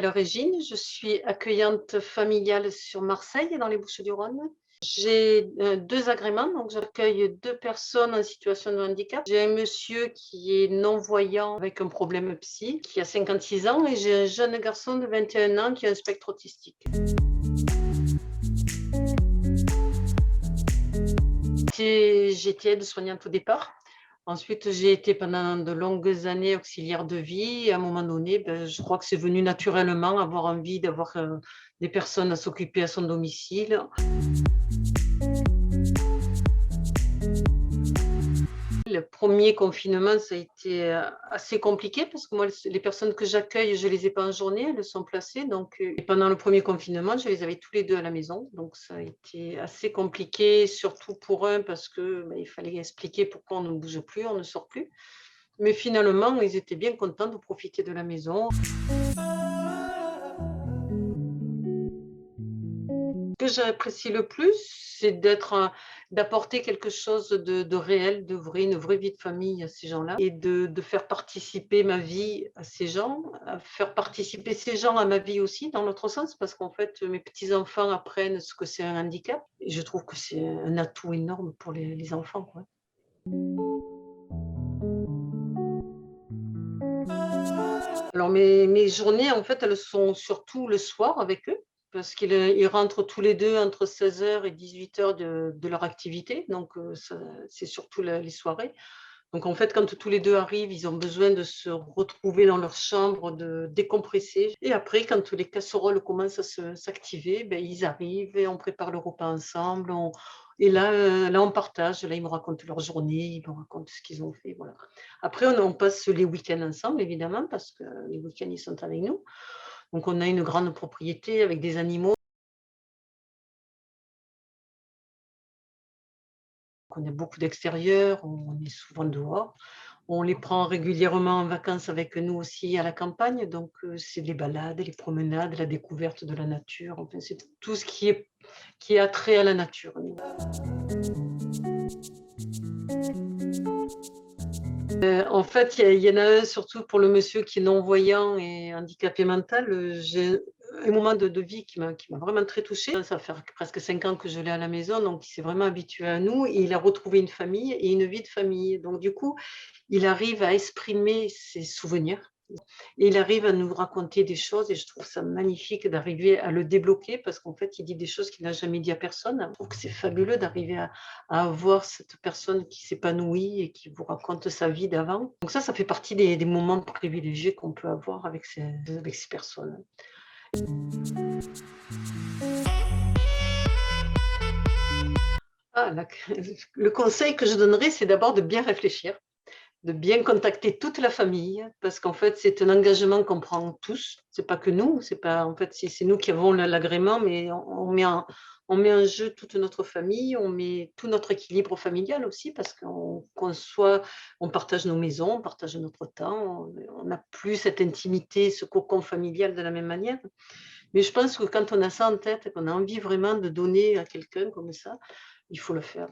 m'appelle Régine, je suis accueillante familiale sur Marseille, dans les Bouches-du-Rhône. J'ai 2 agréments, donc j'accueille 2 personnes en situation de handicap. J'ai un monsieur qui est non-voyant avec un problème psy, qui a 56 ans, et j'ai un jeune garçon de 21 ans qui a un spectre autistique. J'étais aide-soignante au départ. Ensuite, j'ai été pendant de longues années auxiliaire de vie, et à un moment donné, je crois que c'est venu naturellement, avoir envie d'avoir, des personnes à s'occuper à son domicile. Le premier confinement, ça a été, assez compliqué parce que moi, les personnes que j'accueille, je les ai pas en journée, elles sont placées, donc et pendant le premier confinement, je les avais tous les 2 à la maison, donc ça a été assez compliqué, surtout pour un parce que, il fallait expliquer pourquoi on ne bouge plus, on ne sort plus. Mais finalement, ils étaient bien contents de profiter de la maison. Ce que j'apprécie le plus, c'est d'apporter quelque chose de réel, de vrai, une vraie vie de famille à ces gens-là, et de faire participer ma vie à ces gens, à faire participer ces gens à ma vie aussi, dans l'autre sens, parce qu'en fait, mes petits-enfants apprennent ce que c'est un handicap, et je trouve que c'est un atout énorme pour les enfants, quoi. Alors mes journées, en fait, elles sont surtout le soir avec eux, parce ils rentrent tous les 2 entre 16 h et 18 h de leur activité, donc ça c'est surtout les soirées. Donc en fait, quand tous les 2 arrivent, ils ont besoin de se retrouver dans leur chambre, de décompresser, et après quand les casseroles commencent à s'activer, ils arrivent et on prépare le repas ensemble, et là on partage. Là, ils me racontent leur journée, ils me racontent ce qu'ils ont fait, voilà. Après on passe les week-ends ensemble évidemment parce que les week-ends, ils sont avec nous. Donc on a une grande propriété avec des animaux. On est beaucoup d'extérieur, on est souvent dehors. On les prend régulièrement en vacances avec nous aussi à la campagne, donc c'est les balades, les promenades, la découverte de la nature, enfin c'est tout ce qui est attrait à la nature. En fait, il y en a un surtout pour le monsieur qui est non-voyant et handicapé mental. J'ai un moment de vie qui m'a vraiment très touchée. Ça fait presque 5 ans que je l'ai à la maison, donc il s'est vraiment habitué à nous, et il a retrouvé une famille et une vie de famille. Donc du coup, il arrive à exprimer ses souvenirs, et il arrive à nous raconter des choses, et je trouve ça magnifique d'arriver à le débloquer parce qu'en fait, il dit des choses qu'il n'a jamais dit à personne. Je trouve que c'est fabuleux d'arriver à avoir cette personne qui s'épanouit et qui vous raconte sa vie d'avant. Donc ça fait partie des moments privilégiés qu'on peut avoir avec ces personnes. Ah, le conseil que je donnerais, c'est d'abord de bien réfléchir, de bien contacter toute la famille, parce qu'en fait, c'est un engagement qu'on prend tous. C'est pas que nous, c'est pas en fait, c'est nous qui avons l'agrément, mais on met en jeu toute notre famille, on met tout notre équilibre familial aussi, parce on partage nos maisons, on partage notre temps, on n'a plus cette intimité, ce cocon familial de la même manière. Mais je pense que quand on a ça en tête, qu'on a envie vraiment de donner à quelqu'un comme ça, il faut le faire.